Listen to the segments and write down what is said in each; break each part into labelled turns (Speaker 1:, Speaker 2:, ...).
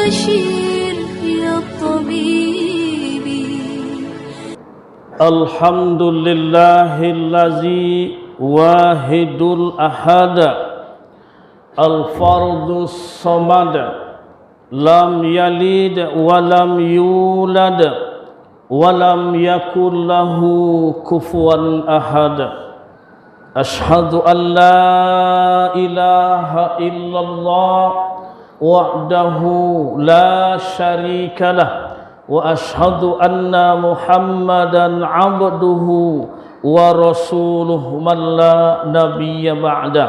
Speaker 1: بشير يا طبيبي.
Speaker 2: الحمد لله الذي واحد الأحد الفرد الصمد لم يلد ولم يولد ولم يكن له كفوا أحد. أشهد أن لا إله إلا الله وحده لا شريك له وأشهد أن محمدا عبده ورسوله من لا نبي بعده.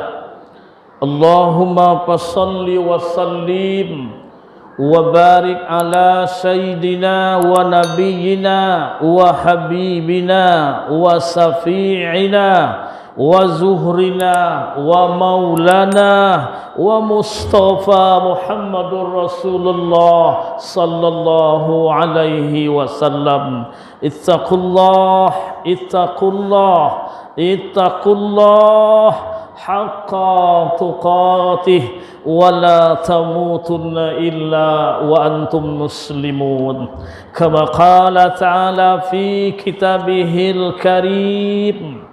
Speaker 2: اللهم صل وسلم وبارك على سيدنا ونبينا وحبيبنا وشفيعنا وزهرنا ومولانا ومصطفى محمد رسول الله صلى الله عليه وسلم. اتقوا الله اتقوا الله اتقوا الله حق تقاته ولا تموتن إلا وأنتم مسلمون كما قال تعالى في كتابه الكريم.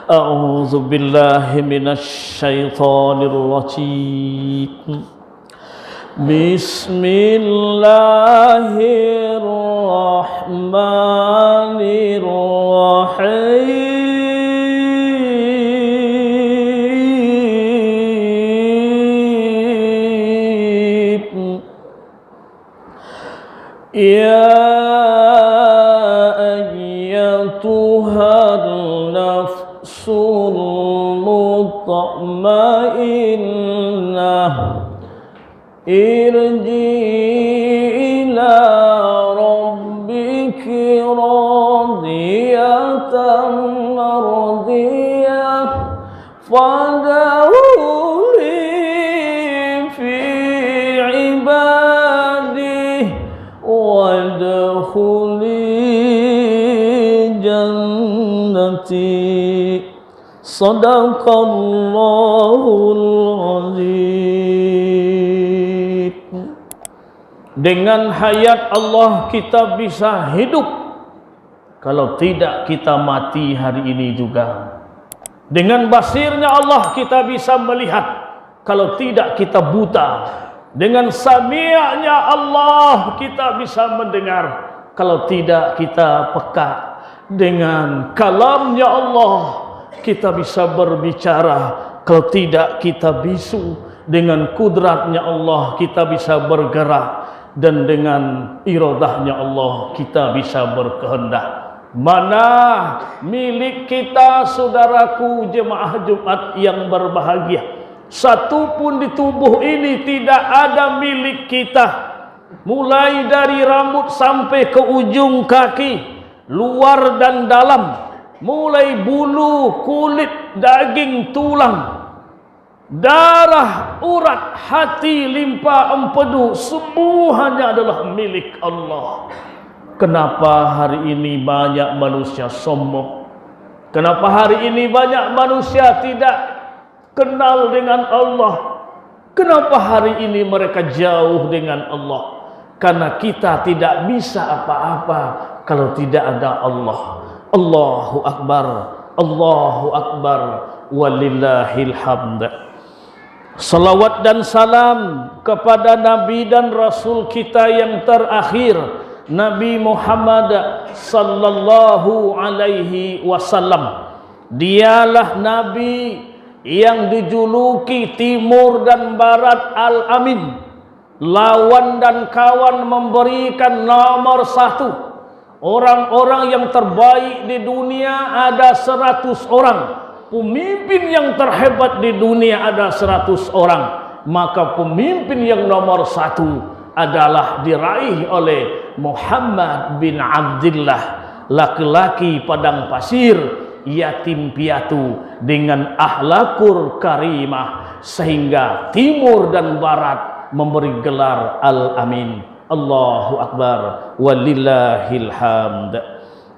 Speaker 2: أعوذ بالله من الشيطان الرجيم. بسم الله الرحمن الرحيم. يا أيتها النفس المطمئنة ارجعي إلى ربك راضية مرضية فادخلي في عبادي وادخلي جنتي. Sadaqallahul azim. Dengan hayat Allah kita bisa hidup, kalau tidak kita mati hari ini juga. Dengan basirnya Allah kita bisa melihat, kalau tidak kita buta. Dengan sami'nya Allah kita bisa mendengar, kalau tidak kita peka. Dengan kalamnya Allah kita bisa berbicara, kalau tidak kita bisu. Dengan kudratnya Allah kita bisa bergerak, dan dengan iradahnya Allah kita bisa berkehendak. Mana milik kita, saudaraku jemaah Jumat yang berbahagia? Satu pun di tubuh ini tidak ada milik kita. Mulai dari rambut sampai ke ujung kaki, luar dan dalam, mulai bulu, kulit, daging, tulang, darah, urat, hati, limpa, empedu, semuanya adalah milik Allah. Kenapa hari ini banyak manusia sombong? Kenapa hari ini banyak manusia tidak kenal dengan Allah? Kenapa hari ini mereka jauh dengan Allah? Karena kita tidak bisa apa-apa kalau tidak ada Allah. Allahu Akbar, Allahu Akbar, walillahil hamd. Salawat dan salam kepada Nabi dan Rasul kita yang terakhir, Nabi Muhammad sallallahu alaihi wasallam. Dialah Nabi yang dijuluki timur dan barat Al-Amin. Lawan dan kawan memberikan nomor 1. Orang-orang yang terbaik di dunia ada 100 orang. Pemimpin yang terhebat di dunia ada 100 orang. Maka pemimpin yang nomor 1 adalah diraih oleh Muhammad bin Abdullah, laki-laki padang pasir, yatim piatu dengan akhlakul karimah, sehingga timur dan barat memberi gelar Al-Amin. Allahu Akbar, walillahil hamd.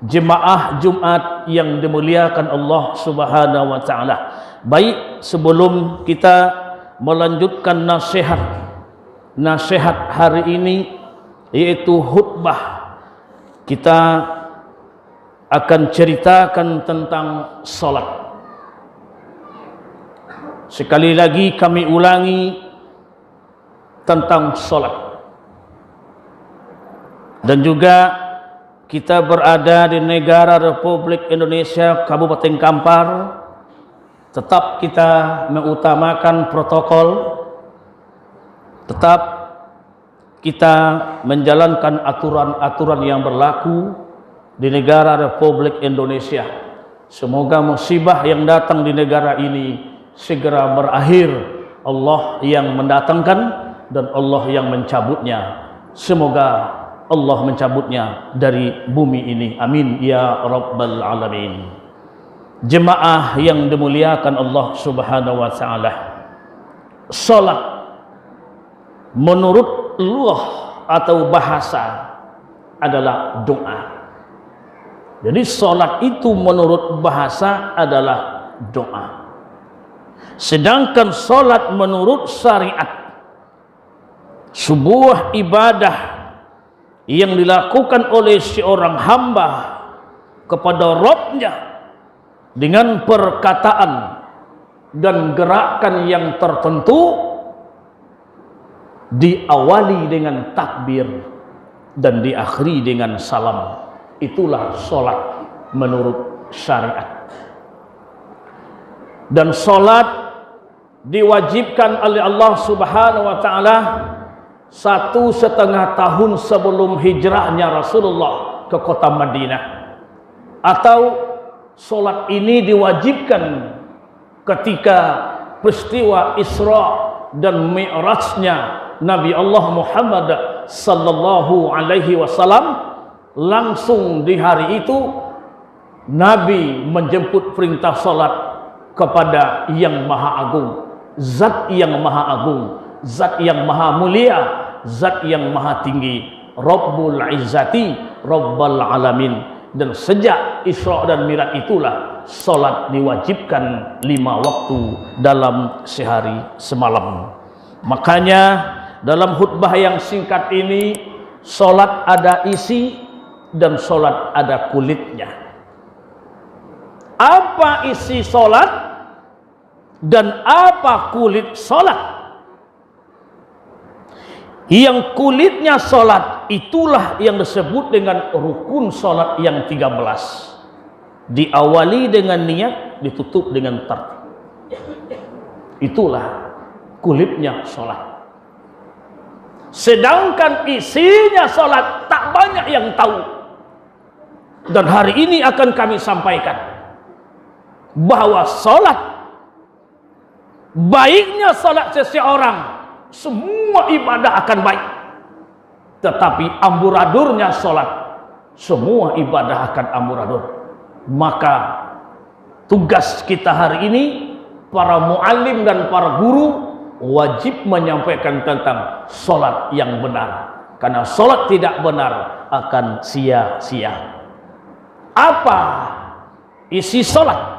Speaker 2: Jemaah Jumat yang dimuliakan Allah Subhanahu wa taala. Baik, sebelum kita melanjutkan nasihat nasihat hari ini, yaitu khutbah. Kita akan ceritakan tentang salat. Sekali lagi kami ulangi tentang salat. Dan juga kita berada di negara Republik Indonesia Kabupaten Kampar, tetap kita mengutamakan protokol, tetap kita menjalankan aturan-aturan yang berlaku di negara Republik Indonesia. Semoga musibah yang datang di negara ini segera berakhir. Allah yang mendatangkan dan Allah yang mencabutnya. Semoga Allah mencabutnya dari bumi ini. Amin ya rabbal alamin. Jemaah yang dimuliakan Allah Subhanahu wa taala. Salat menurut lugah atau bahasa adalah doa. Jadi salat itu menurut bahasa adalah doa. Sedangkan salat menurut syariat sebuah ibadah yang dilakukan oleh seorang hamba kepada Rabb-Nya dengan perkataan dan gerakan yang tertentu, diawali dengan takbir dan diakhiri dengan salam. Itulah salat menurut syariat. Dan salat diwajibkan oleh Allah Subhanahu wa taala 1,5 tahun sebelum hijrahnya Rasulullah ke kota Madinah. Atau salat ini diwajibkan ketika peristiwa Isra dan Mi'rajnya Nabi Allah Muhammad sallallahu alaihi wasallam. Langsung di hari itu Nabi menjemput perintah salat kepada yang maha agung, zat yang maha agung, zat yang maha mulia, zat yang maha tinggi, Rabbul Izzati, Rabbal Alamin. Dan sejak Isra dan Mi'raj itulah salat diwajibkan 5 waktu dalam sehari semalam. Makanya dalam khutbah yang singkat ini, salat ada isi dan salat ada kulitnya. Apa isi salat dan apa kulit salat? Yang kulitnya salat itulah yang disebut dengan rukun salat yang 13. Diawali dengan niat, ditutup dengan tartib. Itulah kulitnya salat. Sedangkan isinya salat tak banyak yang tahu. Dan hari ini akan kami sampaikan bahwa salat, baiknya salat seseorang, semua ibadah akan baik. Tetapi amburadurnya salat, semua ibadah akan amburadul. Maka tugas kita hari ini, para muallim dan para guru, wajib menyampaikan tentang salat yang benar. Karena salat tidak benar akan sia-sia. Apa isi salat?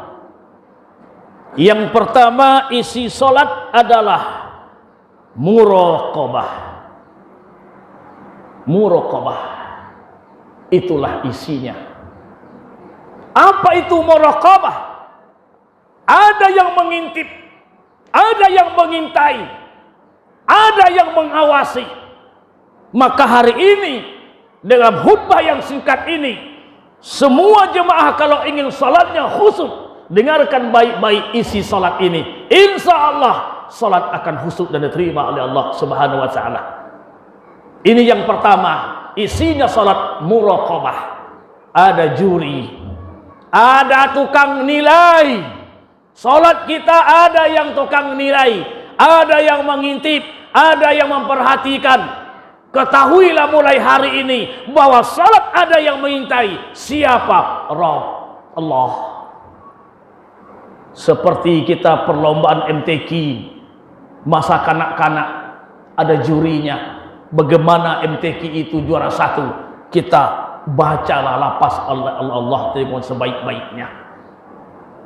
Speaker 2: Yang pertama, isi salat adalah muraqabah. Muraqabah, itulah isinya. Apa itu muraqabah? Ada yang mengintip, ada yang mengintai, ada yang mengawasi. Maka hari ini dalam khutbah yang singkat ini, semua jemaah kalau ingin salatnya khusyuk, dengarkan baik-baik isi salat ini. Insya Allah salat akan khusyuk dan diterima oleh Allah Subhanahu wa taala. Ini yang pertama, isinya salat muraqabah. Ada juri, ada tukang nilai. Salat kita ada yang tukang nilai, ada yang mengintip, ada yang memperhatikan. Ketahuilah mulai hari ini bahwa salat ada yang mengintai. Siapa? Rabb, Allah. Seperti kita perlombaan MTQ masa kanak-kanak, ada jurinya. Bagaimana MTQ itu juara 1? Kita bacalah lapas Allah dengan sebaik-baiknya.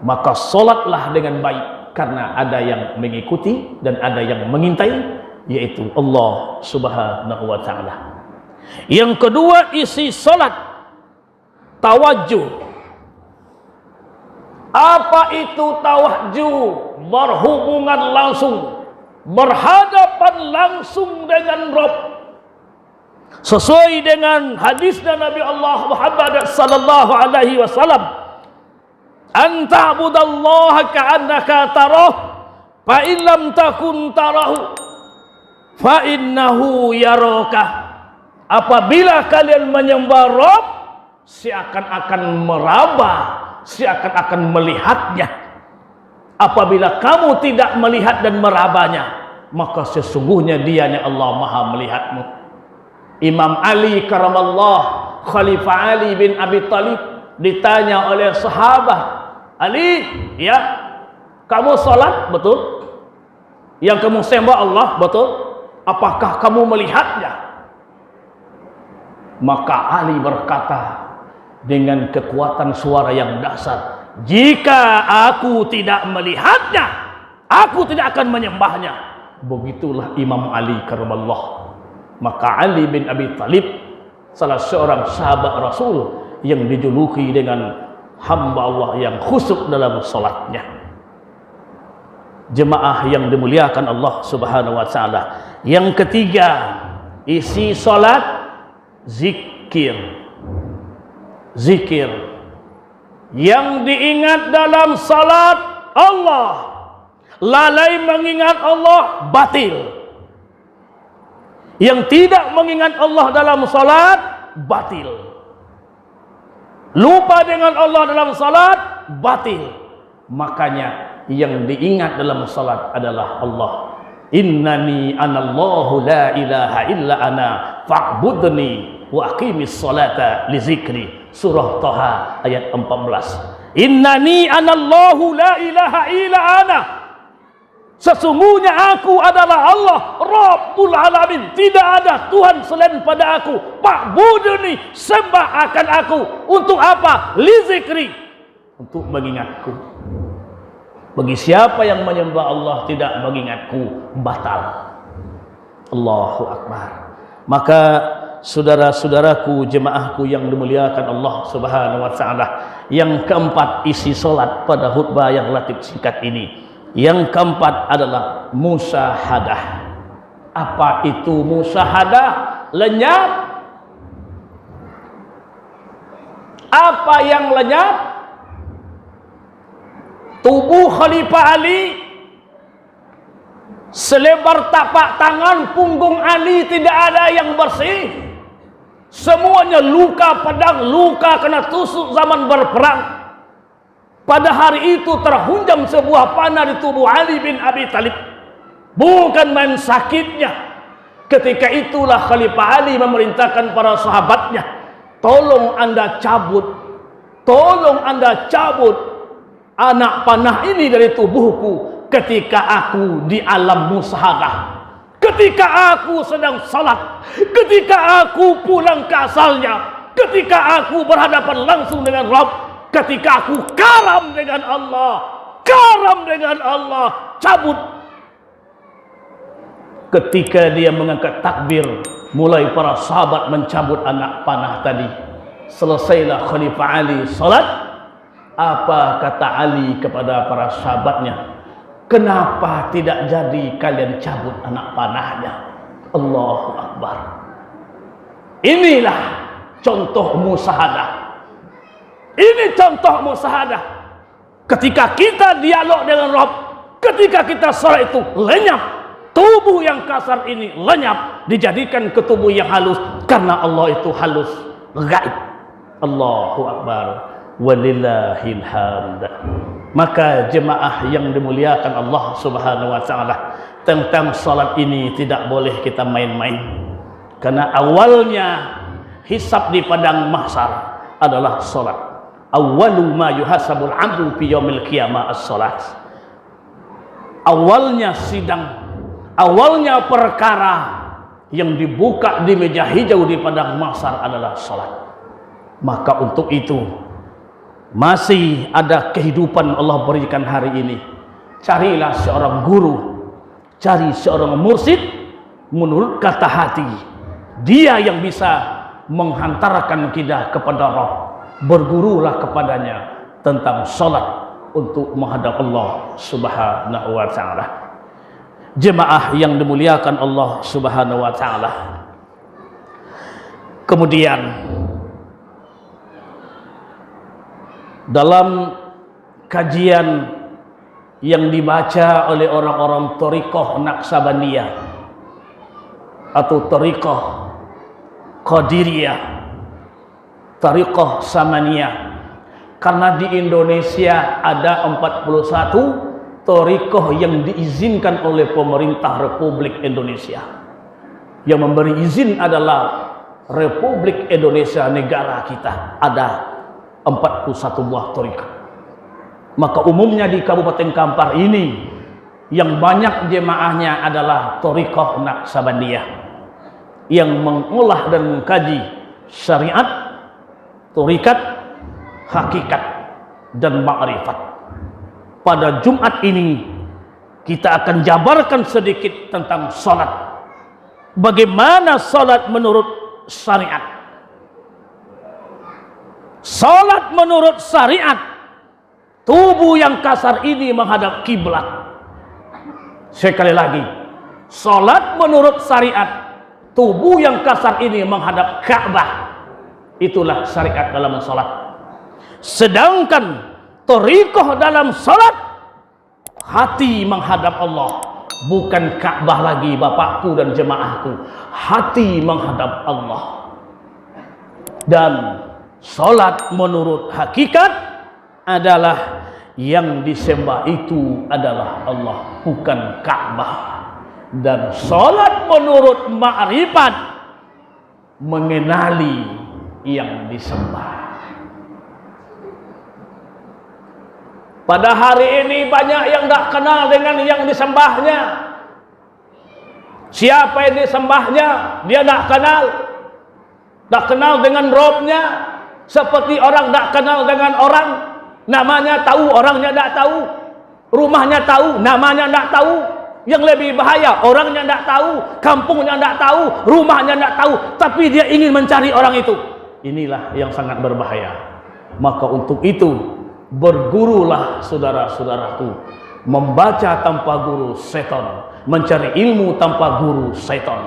Speaker 2: Maka salatlah dengan baik, karena ada yang mengikuti dan ada yang mengintai, yaitu Allah Subhanahu wa taala. Yang kedua, isi salat tawajjuh. Apa itu tawajjuh? Berhubungan langsung, berhadapan langsung dengan Rabb. Sesuai dengan hadis Nabi Allah Muhammad sallallahu alaihi wasallam, "Anta'budallaha ka'annaka tarahu, fa in lam takun tarahu, fa innahu yaraka." Apabila kalian menyembah Rabb, seakan-akan meraba, seakan-akan melihatnya. Apabila kamu tidak melihat dan merabanya, maka sesungguhnya dianya Allah Maha melihatmu. Imam Ali karamallah, Khalifah Ali bin Abi Thalib, ditanya oleh sahabat, "Ali, ya, kamu salat betul? Yang kamu sembah Allah betul? Apakah kamu melihatnya?" Maka Ali berkata dengan kekuatan suara yang dahsyat, "Jika aku tidak melihatnya, aku tidak akan menyembahnya." Begitulah Imam Ali karamallah. Maka Ali bin Abi Thalib, salah seorang sahabat Rasul yang dijuluki dengan hamba Allah yang khusyuk dalam salatnya. Jemaah yang dimuliakan Allah Subhanahu wa taala. Yang ketiga, isi salat zikir. Zikir yang diingat dalam salat Allah, lalai mengingat Allah batil. Yang tidak mengingat Allah dalam salat batil. Lupa dengan Allah dalam salat batil. Makanya yang diingat dalam salat adalah Allah. Innani anallahu la ilaha illa ana fa'budni wa aqimis salata li zikri. Surah Thaha ayat 14. Innani anallahu la ilaha illa ana. Sesungguhnya aku adalah Allah Rabbul Alamin. Tidak ada Tuhan selain pada aku. Fa'budni, sembah akan aku. Untuk apa? Li zikri, untuk mengingatku. Bagi siapa yang menyembah Allah tidak mengingatku, batal. Allahu Akbar. Maka saudara-saudaraku, jemaahku yang dimuliakan Allah Subhanahu wa taala, yang keempat isi salat pada khutbah yang relatif singkat ini. Yang keempat adalah musyahadah. Apa itu musyahadah? Lenyap. Apa yang lenyap? Tubuh Khalifah Ali selebar tapak tangan punggung Ali tidak ada yang bersih. Semuanya luka pedang, luka kena tusuk zaman berperang. Pada hari itu terhunjam sebuah panah di tubuh Ali bin Abi Thalib. Bukan main sakitnya. Ketika itulah Khalifah Ali memerintahkan para sahabatnya, "Tolong Anda cabut, tolong Anda cabut anak panah ini dari tubuhku ketika aku di alam musyahadah, ketika aku sedang salat, ketika aku pulang ke asalnya, ketika aku berhadapan langsung dengan Rabb, ketika aku karam dengan Allah, karam dengan Allah, cabut." Ketika dia mengangkat takbir, mulai para sahabat mencabut anak panah tadi. Selesailah Khalifah Ali salat. Apa kata Ali kepada para sahabatnya? "Kenapa tidak jadi kalian cabut anak panahnya?" Allahu Akbar. Inilah contoh musyahadah. Ini contoh musyahadah. Ketika kita dialog dengan Rabb, ketika kita salat itu lenyap. Tubuh yang kasar ini lenyap, dijadikan ke tubuh yang halus, karena Allah itu halus, gaib. Allahu Akbar. Walillahil hamd. Maka jemaah yang dimuliakan Allah Subhanahu wa taala, tentang salat ini tidak boleh kita main-main. Karena awalnya hisab di padang mahsyar adalah salat. Awwalu ma yuhasabul 'abdu fi yaumil qiyamah as-salat. Awalnya sidang, awalnya perkara yang dibuka di meja hijau di padang mahsyar adalah salat. Maka untuk itu masih ada kehidupan Allah berikan hari ini. Carilah seorang guru, cari seorang mursyid menurut kata hati. Dia yang bisa menghantarkan kita kepada Rabb. Bergurulah kepadanya tentang salat untuk menghadap Allah Subhanahu wa taala. Jemaah yang dimuliakan Allah Subhanahu wa taala. Kemudian dalam kajian yang dibaca oleh orang-orang Thariqah Naqsabandiyah atau Thariqah Qadiriyah, Thariqah Samaniyah, karena di Indonesia ada 41 Thariqah yang diizinkan oleh pemerintah Republik Indonesia. Yang memberi izin adalah Republik Indonesia, negara kita. Ada 41 buah Thariqah. Maka umumnya di Kabupaten Kampar ini yang banyak jemaahnya adalah Thariqah Naqsabandiyah yang mengolah dan mengkaji syariat, thariqat, hakikat, dan ma'rifat. Pada Jumat ini kita akan jabarkan sedikit tentang salat. Bagaimana salat menurut syariat? Salat menurut syariat, tubuh yang kasar ini menghadap kiblat. Sekali lagi, salat menurut syariat, tubuh yang kasar ini menghadap Ka'bah. Itulah syariat dalam salat. Sedangkan thariqah dalam salat, hati menghadap Allah, bukan Ka'bah lagi bapakku dan jemaahku. Hati menghadap Allah. Dan salat menurut hakikat adalah yang disembah itu adalah Allah, bukan Ka'bah. Dan salat menurut ma'rifat, mengenali yang disembah. Pada hari ini banyak yang tak kenal dengan yang disembahnya. Siapa yang disembahnya dia tak kenal. Tak kenal dengan Robnya. Seperti orang tak kenal dengan orang. Namanya tahu, orangnya tak tahu. Rumahnya tahu, namanya tak tahu. Yang lebih bahaya, orangnya tak tahu, kampungnya tak tahu, rumahnya tak tahu, tapi dia ingin mencari orang itu. Inilah yang sangat berbahaya. Maka untuk itu, bergurulah saudara-saudaraku. Membaca tanpa guru setan, mencari ilmu tanpa guru setan.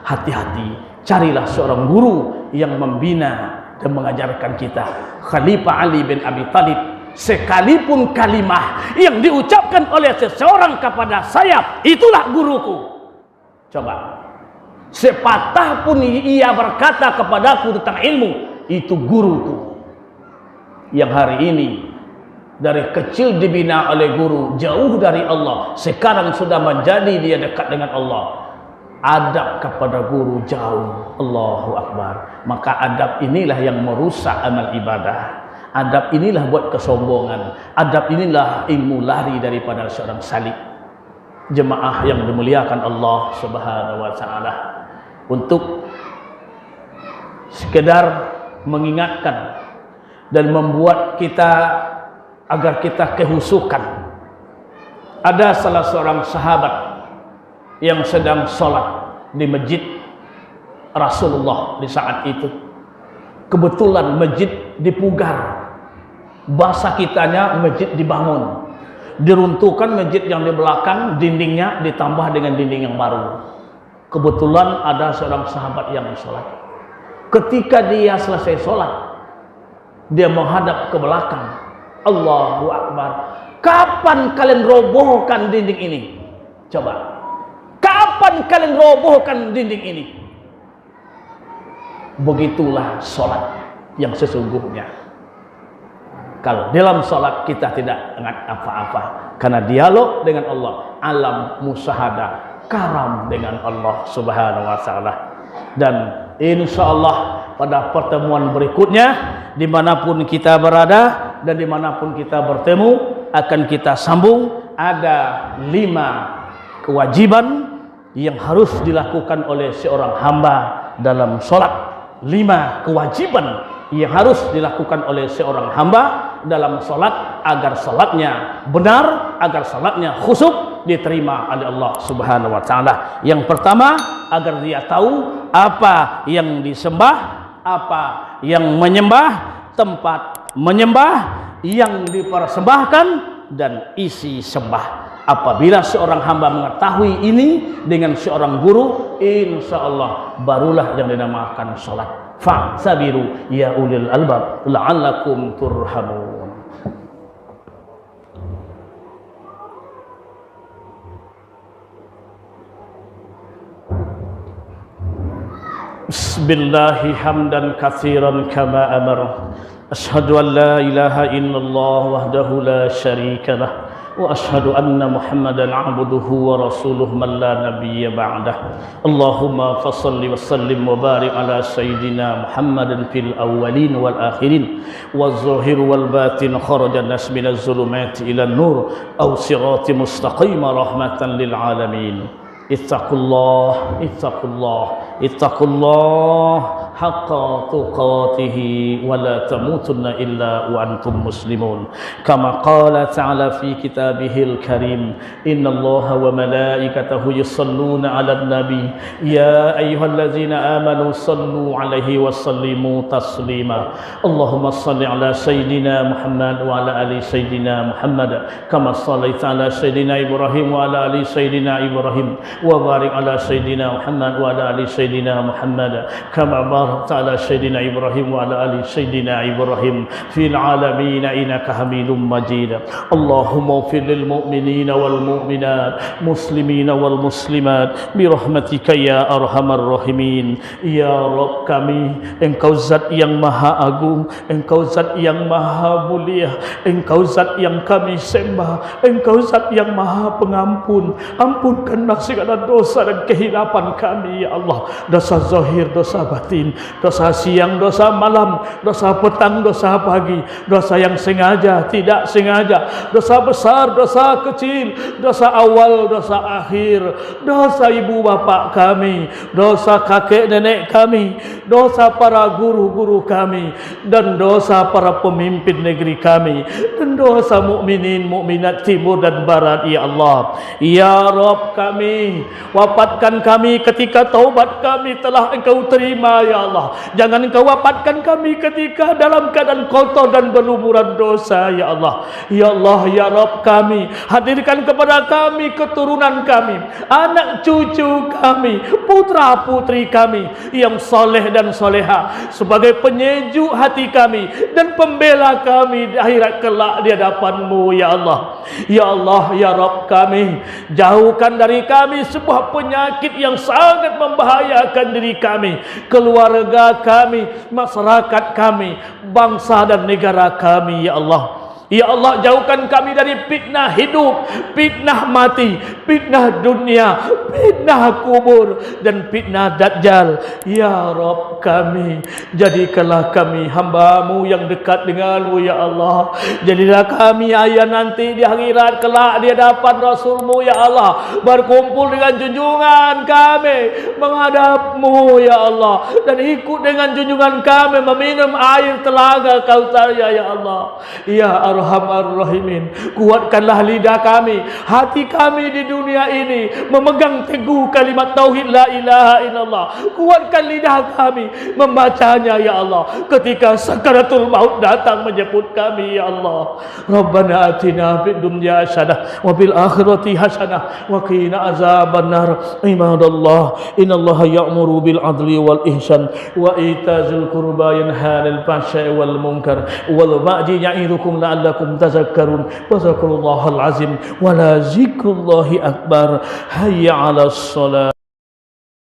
Speaker 2: Hati-hati, carilah seorang guru yang membina dan mengajarkan kita. Khalifah Ali bin Abi Thalib, sekalipun kalimah yang diucapkan oleh seseorang kepada saya, itulah guruku. Coba, sepatah pun ia berkata kepadaku tentang ilmu, itu guruku. Yang hari ini dari kecil dibina oleh guru, jauh dari Allah, sekarang sudah menjadi dia dekat dengan Allah. Adab kepada guru jauh. Allahu Akbar. Maka adab inilah yang merusak amal ibadah. Adab inilah buat kesombongan. Adab inilah ilmu lari daripada seorang salib. Jemaah yang dimuliakan Allah Subhanahu wa taala, untuk sekedar mengingatkan dan membuat kita agar kita kehusukan. Ada salah seorang sahabat yang sedang sholat di masjid Rasulullah di saat itu. Kebetulan masjid dipugar, bahasa kitanya masjid dibangun, diruntuhkan masjid yang di belakang, dindingnya ditambah dengan dinding yang baru. Kebetulan ada seorang sahabat yang sholat. Ketika dia selesai sholat, dia menghadap ke belakang. Allahu Akbar. Kapan kalian robohkan dinding ini? Coba, kapan kalian robohkan dinding ini? Begitulah sholat yang sesungguhnya. Kalau dalam sholat kita tidak ingat apa-apa, karena dialog dengan Allah, alam musyahadah, karam dengan Allah Subhanahu wa taala. Dan insya Allah pada pertemuan berikutnya, dimanapun kita berada dan dimanapun kita bertemu, akan kita sambung. Ada 5 kewajiban yang harus dilakukan oleh seorang hamba dalam sholat. 5 kewajiban yang harus dilakukan oleh seorang hamba dalam sholat, agar sholatnya benar, agar sholatnya khusyuk, diterima oleh Allah Subhanahu wa taala. Yang pertama, agar dia tahu apa yang disembah, apa yang menyembah, tempat menyembah yang dipersembahkan, dan isi sembah. Apabila seorang hamba mengetahui ini dengan seorang guru, insya Allah barulah yang dinamakan salat. Fa'tabiru ya ulil albab la'allakum turhamun. Bismillahi hamdan katsiran kama amara. Asyhadu an la ilaha illallah wahdahu la syarika lah. وأشهد أن محمدا عبده ورسوله من لا نبي بعده اللهم فصل وسلم وبارك على سيدنا محمد في الأولين والآخرين والظاهر والباطن خرج الناس من الظلمات إلى النور أو صراط مستقيم رحمة للعالمين اتقوا الله اتقوا الله اتقوا الله حق تقاته ولا تموتن إلا وأنتم مسلمون كما قال تعالى في كتابه الكريم إن الله وملائكته يصلون على النبي يا أيها الذين آمنوا صلوا عليه وسلموا تسليما اللهم صل على سيدنا محمد وعلى آل سيدنا محمد كما صليت على سيدنا إبراهيم وعلى آل سيدنا إبراهيم وبارك على سيدنا محمد وعلى آل سيدنا محمد كما باركت على سيدنا إبراهيم وعلى آل سيدنا إبراهيم في العالمين إنك حميد مجيد اللهم اغفر للمؤمنين والمؤمنات مسلمين والمسلمات برحمتك يا أرحم الراحمين يا رب kami, Engkau zat yang maha agung, Engkau zat yang maha mulia, Engkau zat yang kami sembah, Engkau zat yang maha pengampun. Ampunkanlah segala dosa dan kehilapan kami ya Allah, dosa zahir, dosa batin, dosa siang, dosa malam, dosa petang, dosa pagi, dosa yang sengaja, tidak sengaja, dosa besar, dosa kecil, dosa awal, dosa akhir, dosa ibu bapak kami, dosa kakek nenek kami, dosa para guru-guru kami, dan dosa para pemimpin negeri kami, dan dosa mukminin mukminat timur dan barat ya Allah. Ya Rabb kami, wafatkan kami ketika taubat kami telah Engkau terima ya Allah. Jangan Engkau wafatkan kami ketika dalam keadaan kotor dan berlumuran dosa ya Allah. Ya Allah ya Rabb kami, hadirkan kepada kami keturunan kami, anak cucu kami, putra putri kami yang soleh dan soleha, sebagai penyejuk hati kami dan pembela kami di akhirat kelak di hadapan-Mu ya Allah. Ya Allah ya Rabb kami, jauhkan dari kami sebuah penyakit yang sangat membahayakan diri kami, keluarga kami, masyarakat kami, bangsa dan negara kami ya Allah. Ya Allah, jauhkan kami dari fitnah hidup, fitnah mati, fitnah dunia, fitnah kubur, dan fitnah dajjal. Ya Rabb kami, jadikanlah kami hamba-Mu yang dekat dengan-Mu ya Allah. Jadilah kami ayah nanti di akhirat kelak di hadapan Rasul-Mu ya Allah, berkumpul dengan junjungan kami menghadap-Mu ya Allah, dan ikut dengan junjungan kami meminum air telaga Kautsar ya Allah. Ya Arhamar Rahimin, kuatkanlah lidah kami, hati kami di dunia ini memegang teguh kalimat tauhid la ilaha illallah. Kuatkan lidah kami membacanya ya Allah ketika sakaratul maut datang menjemput kami ya Allah. Rabbana atina fid dunya hasanah wa fil akhirati hasanah wa qina azabannar. Ibadallah, innallaha ya'muru bil adli wal ihsan wa itazil qurba yanha 'anil fahsya'i wal munkar wal baghi ya'idukum la'allakum tazakkarun. Wa zakurullahal azim wa la zikrullahi akbar. Hayya 'alas shalah.